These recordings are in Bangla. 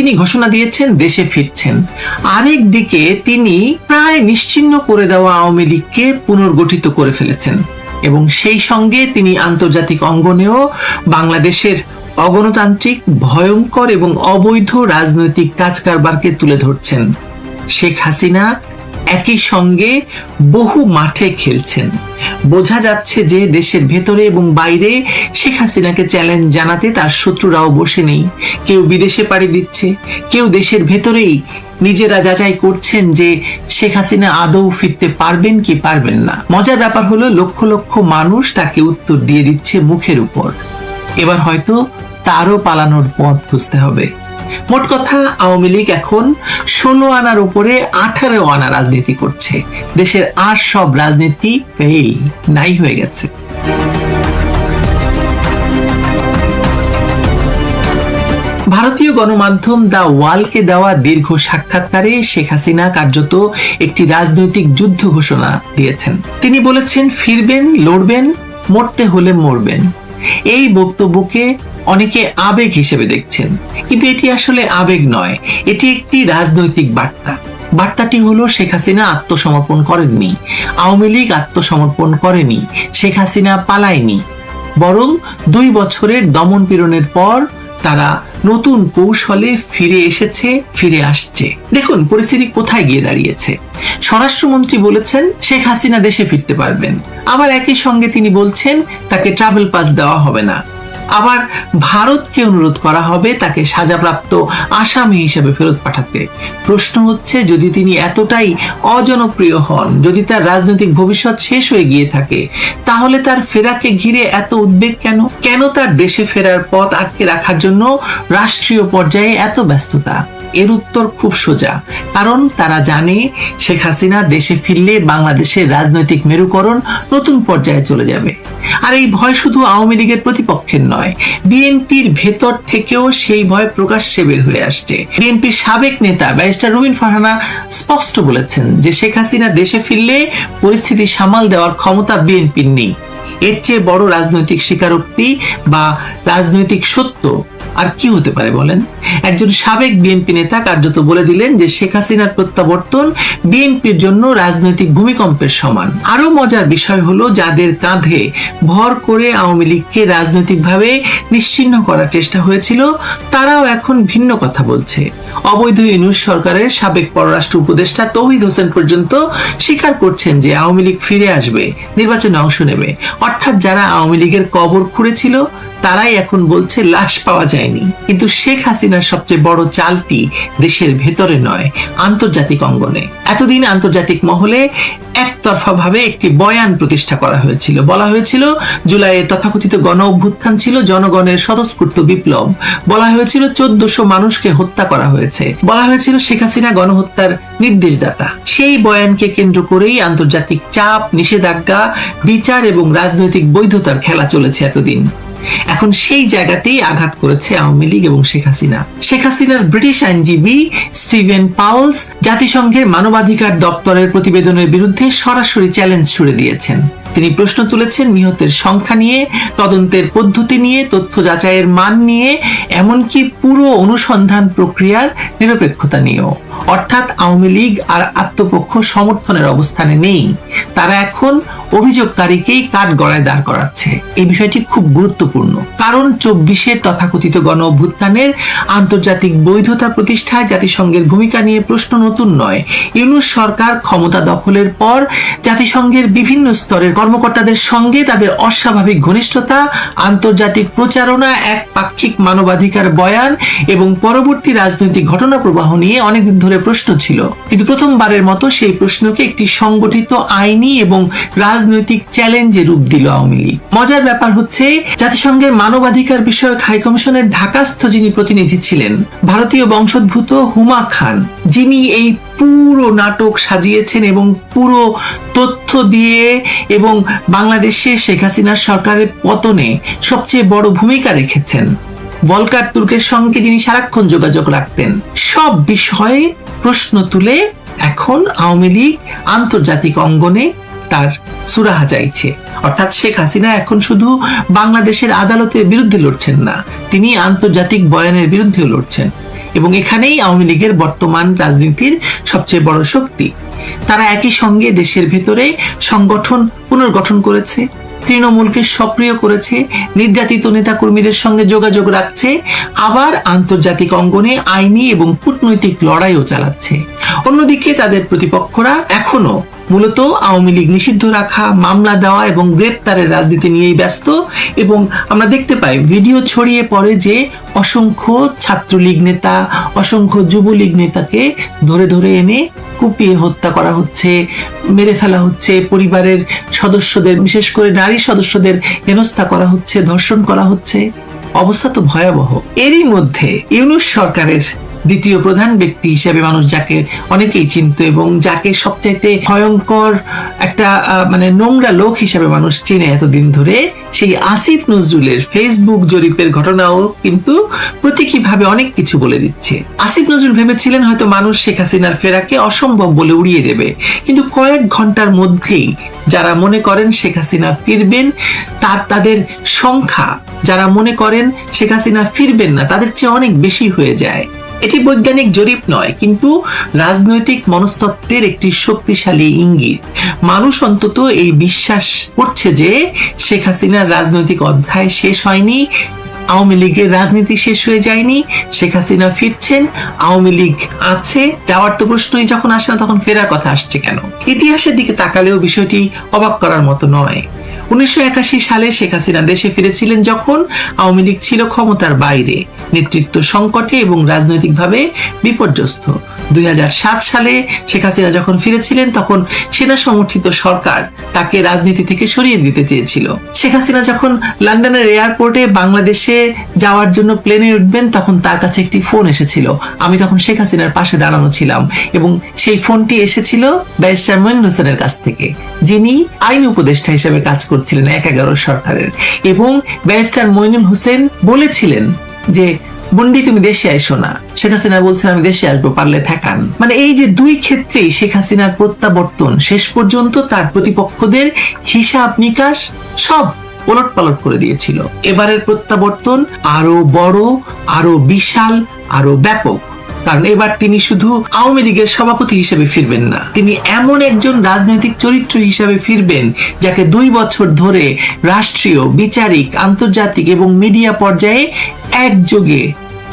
তিনি ঘোষণা দিয়েছেন দেশে ফিরছেন, আরেক দিকে তিনি প্রায় নিশ্চিহ্ন করে দেওয়া আওয়ামী লীগকে পুনর্গঠিত করে ফেলেছেন এবং সেই সঙ্গে তিনি আন্তর্জাতিক অঙ্গনেও বাংলাদেশের অগণতান্ত্রিক, ভয়ঙ্কর এবং অবৈধ রাজনৈতিক কাজকারবারকে তুলে ধরছেন। শেখ হাসিনা একই সঙ্গে বহু মাঠে খেলছেন। বোঝা যাচ্ছে যে দেশের ভেতরে এবং বাইরে শেখ হাসিনাকে চ্যালেঞ্জ জানাতে তার শত্রুরাও বসে নেই। কেউ বিদেশে পাড়ি দিচ্ছে, কেউ দেশের ভেতরেই নিজেরা যাচাই করছেন যে শেখ হাসিনা আদৌ ফিরতে পারবেন কি পারবেন না। মজার ব্যাপার হলো লক্ষ লক্ষ মানুষ তাকে উত্তর দিয়ে দিচ্ছে মুখের উপর। এবার হয়তো তারও পালানোর পথ খুঁজতে হবে। মোট কথা, আওয়ামী লীগ এখন 16 আনার উপরে 18 আনা রাজনীতি করছে। দেশের আর সব রাজনীতি ফেল, নাই হয়ে গেছে। ভারতীয় গণমাধ্যম দ্য ওয়ালকে দেওয়া দীর্ঘ সাক্ষাৎকারে শেখ হাসিনা কার্যত একটি রাজনৈতিক যুদ্ধ ঘোষণা দিয়েছেন। তিনি বলেছেন, ফিরবেন, লড়বেন, মরতে হলে মরবেন। এই বক্তব্যকে অনেকে আবেগ হিসেবে দেখছেন, কিন্তু এটি আসলে আবেগ নয়, এটি একটি রাজনৈতিক বার্তা। বার্তাটি হলো শেখ হাসিনা আত্মসমর্পণ করেননি, আওয়ামী লীগ আত্মসমর্পণ করেনি, শেখ হাসিনা পালায়নি, বরং 2 বছরের দমন পীড়নের পর তারা নতুন কৌশলে ফিরে আসছে। দেখুন পরিস্থিতি কোথায় গিয়ে দাঁড়িয়েছে। স্বরাষ্ট্রমন্ত্রী বলেছেন শেখ হাসিনা দেশে ফিরতে পারবেন, আবার একই সঙ্গে তিনি বলছেন তাকে ট্রাভেল পাস দেওয়া হবে না। আবার ভারতকে অনুরোধ করা হবে তাকে সাজাপ্রাপ্ত আসামি হিসেবে ফেরত পাঠাতে। প্রশ্ন হচ্ছে, যদি তিনি এতটাই অজনপ্রিয় হন, যদি তার রাজনৈতিক ভবিষ্যৎ শেষ হয়ে গিয়ে থাকে, তাহলে তার ফেরাকে ঘিরে এত উদ্বেগ কেন? কেন তার দেশে ফেরার পথ আটকে রাখার জন্য রাষ্ট্রীয় পর্যায়ে এত ব্যস্ততা? এর উত্তর খুব সোজা, কারণ তারা জানে শেখ হাসিনা দেশে ফিরলে বাংলাদেশের রাজনৈতিক মেরুকরণ নতুন পর্যায়ে চলে যাবে। আর এই ভয় শুধু আওয়ামী লীগের প্রতিপক্ষের নয়, বিএনপির ভেতর থেকেও সেই ভয় প্রকাশ্যে বের হয়ে আসছে। বিএনপির সাবেক নেতা ব্যারিস্টার রুমিন ফারহানা স্পষ্ট বলেছেন যে শেখ হাসিনা দেশে ফিরলে পরিস্থিতি সামাল দেওয়ার ক্ষমতা বিএনপির নেই। এর চেয়ে বড় রাজনৈতিক স্বীকারোক্তি বা রাজনৈতিক সত্য আর কি হতে পারে বলেন? একজন সাবেক বিএনপি নেতা কার্যত বলে দিলেন যে শেখ হাসিনার প্রত্যাবর্তন বিএনপির জন্য রাজনৈতিক ভূমিকম্পের সমান। আরো মজার বিষয় হলো, যাদের কাঁধে ভর করে আওয়ামী লীগকে রাজনৈতিকভাবে নিশ্চিহ্ন করার চেষ্টা হয়েছিল, তারাও এখন ভিন্ন কথা বলছে। অবৈধ ইউনূস সরকারের সাবেক পররাষ্ট্র উপদেষ্টা তৌহিদ হোসেন পর্যন্ত স্বীকার করছেন যে আওয়ামী লীগ ফিরে আসবে, নির্বাচনে অংশ নেবে। অর্থাৎ যারা আওয়ামী লীগের কবর খুঁড়েছিল তারাই এখন বলছে লাশ পাওয়া যায়নি। কিন্তু শেখ হাসিনার সবচেয়ে বড় চালটি দেশের ভেতরে নয়, আন্তর্জাতিক অঙ্গনে। এতদিন আন্তর্জাতিক মহলে একতরফা ভাবে একটি বয়ান প্রতিষ্ঠা করা হয়েছিল। বলা হয়েছিল জুলাইয়ের তথাকথিত গণ অভ্যুত্থান ছিল জনগণের স্বতঃস্ফূর্ত বিপ্লব। বলা হয়েছিল 1400 মানুষকে হত্যা করা হয়েছে। বলা হয়েছিল শেখ হাসিনা গণহত্যার নির্দেশদাতা। সেই বয়ানকে কেন্দ্র করেই আন্তর্জাতিক চাপ, নিষেধাজ্ঞা, বিচার এবং রাজনৈতিক বৈধতার খেলা চলেছে এতদিন। এখন সেই জায়গাতেই আঘাত করেছে আওয়ামী লীগ এবং শেখ হাসিনা। শেখ হাসিনার ব্রিটিশ আইনজীবী স্টিভেন পাউলস জাতিসংঘের মানবাধিকার দপ্তরের প্রতিবেদনের বিরুদ্ধে সরাসরি চ্যালেঞ্জ ছুড়ে দিয়েছেন। তিনি প্রশ্ন তুলেছেন নিহতের সংখ্যা নিয়ে, তদন্তের পদ্ধতি নিয়ে, তথ্য যাচাইয়ের মান নিয়ে, এমনকি পুরো অনুসন্ধান প্রক্রিয়ার নিরপেক্ষতা নিয়েও। অর্থাৎ আওয়ামী লীগ আর আত্মপক্ষ সমর্থনের অবস্থানে নেই, তারা এখন অভিযোগকারীকেই কাঠগড়ায় দাঁড় করাচ্ছে। এই বিষয়টি খুব গুরুত্বপূর্ণ, কারণ 24-এর তথাকথিত গণ অভ্যুত্থানের আন্তর্জাতিক বৈধতা প্রতিষ্ঠায় জাতিসংঘের ভূমিকা নিয়ে প্রশ্ন নতুন নয়। ইউনূস সরকার ক্ষমতা দখলের পর জাতিসংঘের বিভিন্ন স্তরের কর্মকর্তাদের সঙ্গে তাদের অস্বাভাবিক ঘনিষ্ঠতা, আন্তর্জাতিক প্রচারণা, একপাক্ষিক মানবাধিকার বয়ান এবং পরবর্তী রাজনৈতিক ঘটনা প্রবাহ নিয়ে অনেকদিন ধরে প্রশ্ন ছিল। কিন্তু প্রথমবারের মতো সেই প্রশ্নকে একটি সংগঠিত আইনি এবং রাজনৈতিক চ্যালেঞ্জে রূপ দিল আওয়ামী লীগ। মজার ব্যাপার হচ্ছে, জাতিসংঘের মানবাধিকার বিষয়ক হাইকমিশনের ঢাকাস্থ যিনি প্রতিনিধি ছিলেন, ভারতীয় বংশোদ্ভূত হুমা খান, যিনি এই পুরো নাটক সাজিয়েছেন এবং পুরো তথ্য দিয়ে এবং বাংলাদেশে শেখ হাসিনার সরকারের পতনে সবচেয়ে বড় ভূমিকা রেখেছেন, ভলকার তুর্কের সঙ্গে যিনি সারাক্ষণ যোগাযোগ রাখতেন, সব বিষয়ে প্রশ্ন তুলে এখন আওয়ামী লীগ আন্তর্জাতিক অঙ্গনে তার সুরাহা চাইছে। অর্থাৎ শেখ হাসিনা এখন শুধু বাংলাদেশের আদালতের বিরুদ্ধে লড়ছেন না, তিনি আন্তর্জাতিক বয়ানের বিরুদ্ধে লড়ছেন। এবং এখানেই আওয়ামী লীগের বর্তমান রাজনীতির সবচেয়ে বড় শক্তি। তারা একই সঙ্গে দেশের ভেতরে সংগঠন পুনর্গঠন করেছে, তৃণমূলকে সক্রিয় করেছে, নির্যাতিত নেতাকর্মীদের সঙ্গে যোগাযোগ রাখছে, আবার আন্তর্জাতিক অঙ্গনে আইনি এবং কূটনৈতিক লড়াইও চালাচ্ছে। অন্যদিকে তাদের প্রতিপক্ষরা এখনো মূলত আওয়ামী লীগ নিষিদ্ধ রাখা, মামলা দেওয়া এবং গ্রেপ্তারের রাজনীতি নিয়েই ব্যস্ত। এবং আমরা দেখতে পাই ভিডিও ছড়িয়ে পড়ে যে অসংখ্য ছাত্রলীগ নেতা, অসংখ্য যুবলীগ নেতাকে ধরে ধরে এনে কুপিয়ে হত্যা করা হচ্ছে, মেরে ফেলা হচ্ছে, পরিবারের সদস্যদের বিশেষ করে নারী সদস্যদের হেনস্থা করা হচ্ছে, ধর্ষণ করা হচ্ছে। অবস্থা তো ভয়াবহ। এরই মধ্যে ইউনূস সরকারের দ্বিতীয় প্রধান ব্যক্তি হিসেবে মানুষ যাকে অনেকেই চিনত এবং যাকে সবচাইতে ভয়ঙ্কর একটা নোংরা লোক হিসেবে মানুষ চিনে এতদিন ধরে, সেই আসিফ নজরুলের ফেসবুক জরিপের ঘটনাও কিন্তু প্রতীকীভাবে অনেক কিছু বলে দিচ্ছে। আসিফ নজরুল ভেবেছিলেন হয়তো মানুষ শেখ হাসিনার ফেরাকে অসম্ভব বলে উড়িয়ে দেবে, কিন্তু কয়েক ঘন্টার মধ্যেই যারা মনে করেন শেখ হাসিনা ফিরবেন তাদের সংখ্যা, যারা মনে করেন শেখ হাসিনা ফিরবেন না, তাদের চেয়ে অনেক বেশি হয়ে যায়। এটি বৈজ্ঞানিক জরিপ নয়, কিন্তু রাজনৈতিক মনস্তত্ত্বের একটি শক্তিশালী ইঙ্গিত। মানুষ অন্তত এই বিশ্বাস করছে যে শেখ হাসিনার রাজনৈতিক অধ্যায় শেষ হয়নি, আওয়ামী লীগের রাজনীতি শেষ হয়ে যায়নি, শেখ হাসিনা ফিরছেন, আওয়ামী লীগ আছে। যাওয়ার তো প্রশ্নই যখন আসে না, তখন ফেরার কথা আসছে কেন? ইতিহাসের দিকে তাকালেও বিষয়টি অবাক করার মতো নয়। 1981 সালে শেখ হাসিনা দেশে ফিরেছিলেন যখন আওয়ামী লীগ ছিল ক্ষমতার বাইরে, নেতৃত্ব সংকটে এবং রাজনৈতিকভাবে বিপর্যস্ত। 2007 সালে শেখ হাসিনা যখন ফিরেছিলেন তখন সেনা সমর্থিত সরকার তাকে রাজনীতি থেকে সরিয়ে দিতে চেয়েছিল। শেখ হাসিনা যখন লন্ডনের এয়ারপোর্টে বাংলাদেশে যাওয়ার জন্য প্লেনে উঠবেন তখন তার কাছে একটি ফোন এসেছিল। আমি তখন শেখ হাসিনার পাশে দাঁড়ানো ছিলাম এবং সেই ফোনটি এসেছিল ব্যারিস্টার মইনুল হোসেনের কাছ থেকে, যিনি আইন উপদেষ্টা হিসেবে কাজ করছিলেন 1/11 সরকারের। এবং ব্যারিস্টার মইনুল হোসেন বলেছিলেন যে বন্ডি তুমি দেশে আইসো না। শেখ হাসিনা বলছেন আমি দেশে আসবো, পারলে ঠেকান। এই যে দুই ক্ষেত্রেই শেখ হাসিনার প্রত্যাবর্তন শেষ পর্যন্ত তার প্রতিপক্ষদের হিসাব নিকাশ সব ওলট পালট করে দিয়েছিল। এবারের প্রত্যাবর্তন আরো বড়, আরো বিশাল, আরো ব্যাপক। কারণ এবার তিনি শুধু আওয়ামী লীগের সভাপতি হিসেবে ফিরবেন না, তিনি এমন একজন রাজনৈতিক চরিত্র হিসেবে ফিরবেন যাকে 2 বছর ধরে রাষ্ট্রীয়, বিচারিক, আন্তর্জাতিক এবং মিডিয়া পর্যায়ে একযোগে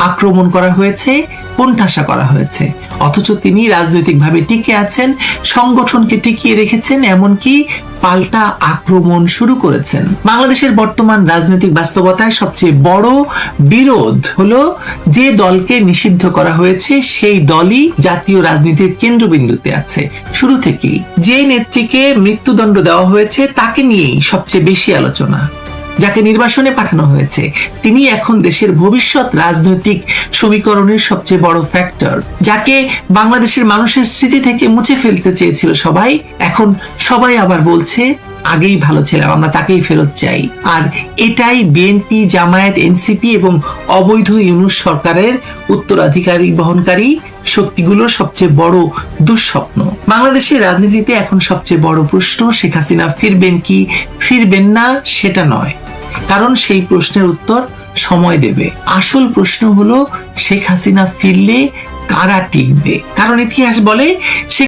আক্রমণ করা হয়েছে, কোণঠাসা করা হয়েছে। অথচ তিনি রাজনৈতিকভাবে টিকে আছেন, সংগঠনকে টিকিয়ে রেখেছেন, এমনকি পাল্টা আক্রমণ শুরু করেছেন। বাংলাদেশের বর্তমান রাজনৈতিক বাস্তবতায় সবচেয়ে বড় বিরোধ হলো যে দলকে নিষিদ্ধ করা হয়েছে সেই দলই জাতীয় রাজনীতির কেন্দ্রবিন্দুতে আছে শুরু থেকেই। যে নেত্রীকে মৃত্যুদণ্ড দেওয়া হয়েছে তাকে নিয়েই সবচেয়ে বেশি আলোচনা। যাকে নির্বাসনে পাঠানো হয়েছে তিনি এখন দেশের ভবিষ্যৎ রাজনৈতিক সমীকরণের সবচেয়ে বড় ফ্যাক্টর। যাকে বাংলাদেশের মানুষের স্মৃতি থেকে মুছে ফেলতে চেয়েছিল সবাই, এখন সবাই আবার বলছে আগেই ভালো ছিলাম, আমরা তাকেই ফেরত চাই। আর এটাই বিএনপি, জামায়াত, এনসিপি এবং অবৈধ ইউনূস সরকারের উত্তরাধিকারী বহনকারী শক্তিগুলোর সবচেয়ে বড় দুঃস্বপ্ন। বাংলাদেশের রাজনীতিতে এখন সবচেয়ে বড় প্রশ্ন শেখ হাসিনা ফিরবেন কি ফিরবেন না সেটা নয়, কারণ সেই প্রশ্নের উত্তর সময় দেবে। আসল প্রশ্ন হলো শেখ হাসিনা ফিরলে কারা টিকবে। কারণ ইতিহাস বলে